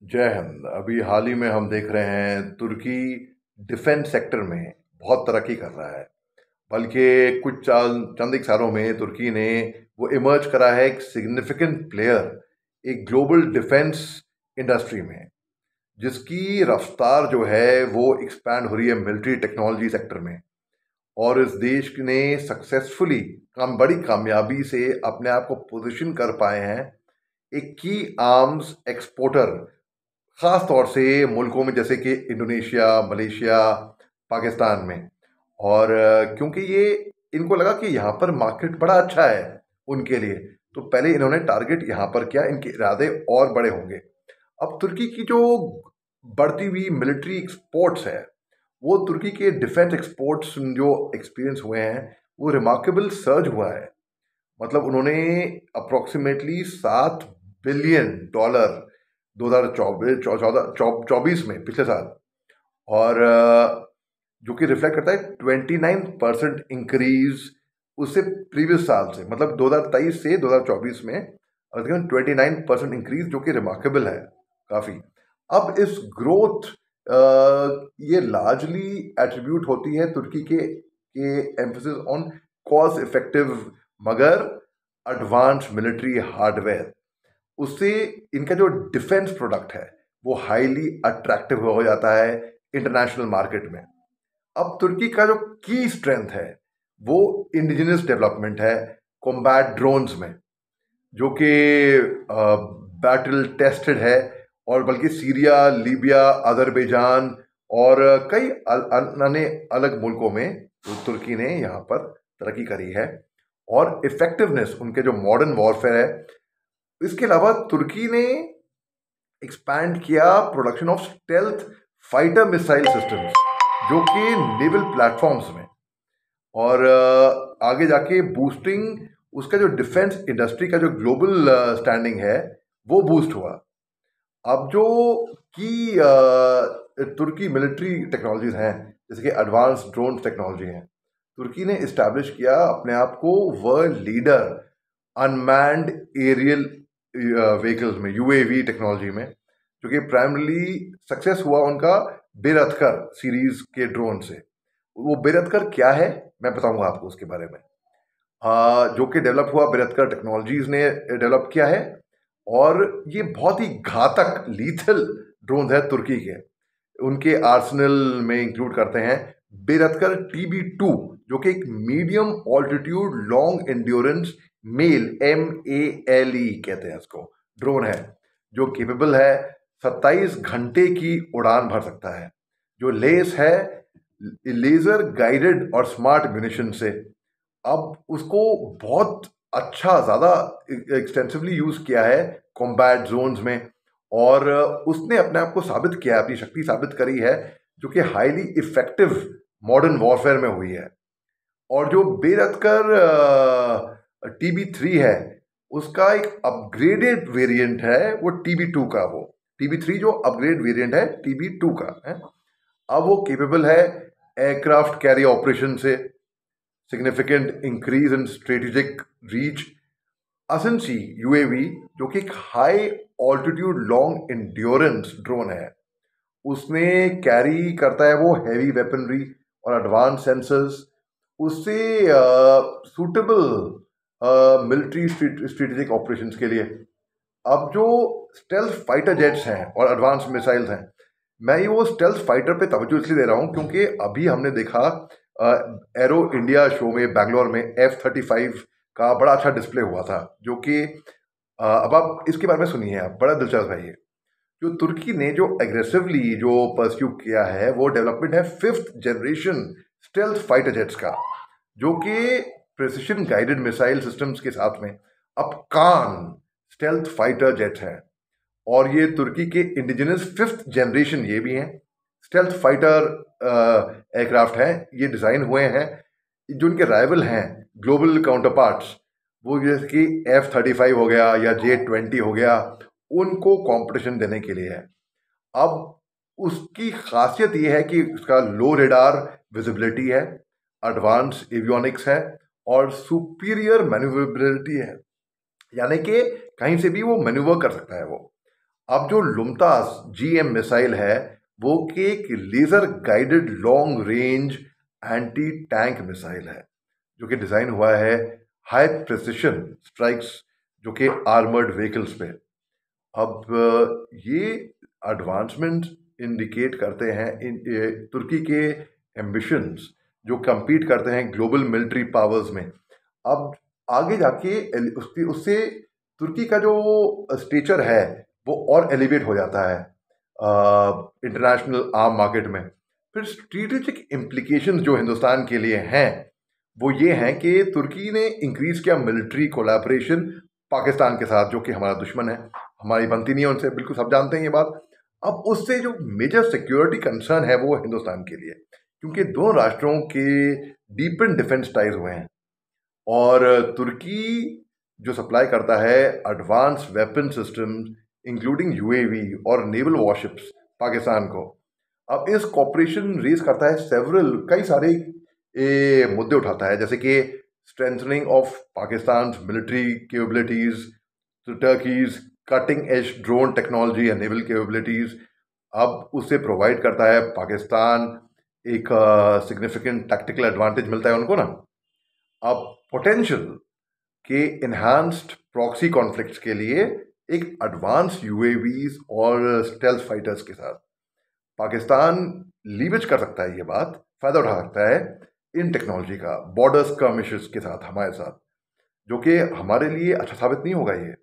जय हिंद। अभी हाल ही में हम देख रहे हैं तुर्की डिफेंस सेक्टर में बहुत तरक्की कर रहा है। बल्कि कुछ साल चंद एक सालों में तुर्की ने वो इमर्ज करा है एक सिग्निफिकेंट प्लेयर एक ग्लोबल डिफेंस इंडस्ट्री में, जिसकी रफ्तार जो है वो एक्सपैंड हो रही है मिलिट्री टेक्नोलॉजी सेक्टर में। और इस देश ने सक्सेसफुली बड़ी कामयाबी से अपने आप को पोजीशन कर पाए हैं एक की आर्म्स एक्सपोर्टर, खास तौर से मुल्कों में जैसे कि इंडोनेशिया, मलेशिया, पाकिस्तान में। और क्योंकि ये इनको लगा कि यहाँ पर मार्केट बड़ा अच्छा है उनके लिए, तो पहले इन्होंने टारगेट यहाँ पर किया। इनके इरादे और बड़े होंगे। अब तुर्की की जो बढ़ती हुई मिलिट्री एक्सपोर्ट्स है, वो तुर्की के डिफेंस एक्सपोर्ट्स जो एक्सपीरियंस हुए हैं, वो रिमार्केबल सर्ज हुआ है। मतलब उन्होंने अप्रोक्सीमेटली $7 बिलियन 2024 में, पिछले साल। और जो कि रिफ्लेक्ट करता है 29% इंक्रीज उससे प्रीवियस साल से, मतलब 2023 से 2024 में। और 29% इंक्रीज, जो कि रिमार्केबल है काफ़ी। अब इस ग्रोथ ये लार्जली एट्रीब्यूट होती है तुर्की के एम्फोसिस ऑन कॉस्ट इफेक्टिव मगर एडवांस मिलिट्री हार्डवेयर। उससे इनका जो डिफेंस प्रोडक्ट है वो हाईली अट्रैक्टिव हो जाता है इंटरनेशनल मार्केट में। अब तुर्की का जो की स्ट्रेंथ है वो इंडिजिनस डेवलपमेंट है कॉम्बैट ड्रोन्स में, जो कि बैटल टेस्टेड है। और बल्कि सीरिया, लीबिया, अजरबैजान और कई अन्य अलग मुल्कों में तो तुर्की ने यहाँ पर तरक्की करी है। और इफेक्टिवनेस उनके जो मॉडर्न वॉरफेयर है, इसके अलावा तुर्की ने एक्सपैंड किया production of stealth fighter missile systems, जो कि नेवल प्लेटफॉर्म्स में। और आगे जाके बूस्टिंग उसका जो डिफेंस इंडस्ट्री का जो ग्लोबल स्टैंडिंग है वो बूस्ट हुआ। अब जो की तुर्की मिलिट्री टेक्नोलॉजीज हैं, जैसे कि एडवांस ड्रोन टेक्नोलॉजी हैं, तुर्की ने इस्टेब्लिश किया अपने आप को world leader unmanned aerial vehicles में, यूएवी टेक्नोलॉजी में, जो कि प्राइमरली सक्सेस हुआ उनका बेरथकर सीरीज के ड्रोन से। वो बेरथकर क्या है मैं बताऊंगा आपको उसके बारे में। जो कि डेवलप हुआ बेरथकर टेक्नोलॉजीज ने डेवलप किया है। और ये बहुत ही घातक लीथल ड्रोन है तुर्की के। उनके आर्सेनल में इंक्लूड करते हैं बेरथकर TB2, जो कि एक medium altitude long endurance male MALE कहते हैं इसको, ड्रोन है, जो केपेबल है 27 घंटे की उड़ान भर सकता है, जो लेस है लेजर गाइडेड और स्मार्ट म्यूनिशन से। अब उसको बहुत अच्छा, ज़्यादा एक्सटेंसिवली यूज़ किया है कॉम्बैट जोन्स में। और उसने अपने आप को साबित किया है, अपनी शक्ति साबित करी है, जो कि हाईली इफेक्टिव मॉडर्न वॉरफेयर में हुई है। और जो बेरथकर TB3 है, उसका एक अपग्रेडेड वेरिएंट है वो TB2 का। वो TB3 जो अपग्रेड वेरिएंट है TB2 का है। अब वो केपेबल है एयरक्राफ्ट कैरियर ऑपरेशन से, significant increase in strategic reach. असेंसी यूएवी, जो कि एक high altitude long endurance drone है, उसमें कैरी करता है वो हैवी वेपनरी और एडवांस सेंसर्स। उससे सूटेबल मिलिट्री स्ट्रेटेजिक ऑपरेशंस के लिए। अब जो स्टेल्थ फाइटर जेट्स हैं और एडवांस मिसाइल्स हैं, मैं ये वो स्टेल्थ फाइटर पे तवज्जो इसलिए दे रहा हूँ क्योंकि अभी हमने देखा एरो इंडिया शो में बेंगलोर में F-35 का बड़ा अच्छा डिस्प्ले हुआ था, जो कि अब आप इसके बारे में सुनिए, आप, बड़ा दिलचस्प है ये। जो तुर्की ने जो एग्रेसिवली जो परस्यू किया है वो डेवलपमेंट है 5th generation stealth fighter jets का, जो कि प्रिसिशन गाइडेड मिसाइल सिस्टम्स के साथ में अब कान स्टेल्थ फाइटर जेट है। और ये तुर्की के इंडिजिनस 5th जनरेशन ये भी हैं स्टेल्थ फाइटर एयरक्राफ्ट हैं। ये डिज़ाइन हुए हैं, जो इनके राइवल हैं ग्लोबल काउंटर पार्ट्स, वो जैसे कि F-35 हो गया या J-20 हो गया, उनको कंपटीशन देने के लिए है। अब उसकी खासियत ये है कि उसका लो रेडार विजिबिलिटी है, एडवांस एवियोनिक्स है और सुपीरियर मैन्यूवरेबिलिटी है, यानी कि कहीं से भी वो मैन्यूवर कर सकता है वो। अब जो लुमतास GM मिसाइल है वो कि एक laser guided long range anti tank missile है, जो कि डिज़ाइन हुआ है हाई प्रिसिशन स्ट्राइक्स, जो कि आर्मर्ड व्हीकल्स पे। अब ये एडवांसमेंट इंडिकेट करते हैं तुर्की के एम्बिशंस, जो compete करते हैं ग्लोबल मिलिट्री पावर्स में। अब आगे जाके उससे तुर्की का जो स्टेचर है वो और एलिवेट हो जाता है इंटरनेशनल आर्म मार्केट में। फिर स्ट्रेटेजिक इम्प्लीकेशंस जो हिंदुस्तान के लिए हैं वो ये हैं कि तुर्की ने इंक्रीज किया मिलिट्री कोलैबोरेशन पाकिस्तान के साथ, जो कि हमारा दुश्मन है, हमारी बनती नहीं है उनसे, बिल्कुल सब जानते हैं ये बात। अब उससे जो मेजर सिक्योरिटी कंसर्न है वो हिंदुस्तान के लिए, क्योंकि दोनों राष्ट्रों के डीप इन डिफेंस टाइज हुए हैं, और तुर्की जो सप्लाई करता है advance weapon systems including UAV और नेवल वॉरशिप्स पाकिस्तान को। अब इस कॉपरेशन रेज करता है कई सारे मुद्दे उठाता है, जैसे कि strengthening of Pakistan military capabilities, Turkey's cutting edge drone technology and naval capabilities. अब उसे प्रोवाइड करता है पाकिस्तान एक सिग्निफिकेंट टैक्टिकल एडवांटेज मिलता है उनको ना। अब पोटेंशियल के इन्हांस्ड प्रॉक्सी कॉन्फ्लिक्ट्स के लिए एक एडवांस UAVs और स्टेल्थ फाइटर्स के साथ पाकिस्तान लीवरेज कर सकता है, ये बात फायदा उठा सकता है इन टेक्नोलॉजी का बॉर्डर स्कर्मिशेस के साथ हमारे साथ, जो कि हमारे लिए अच्छा साबित नहीं होगा ये।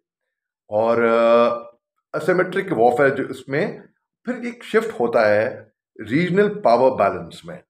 और असिमेट्रिक वॉरफेयर जो इसमें फिर एक शिफ्ट होता है रीजनल पावर बैलेंस में।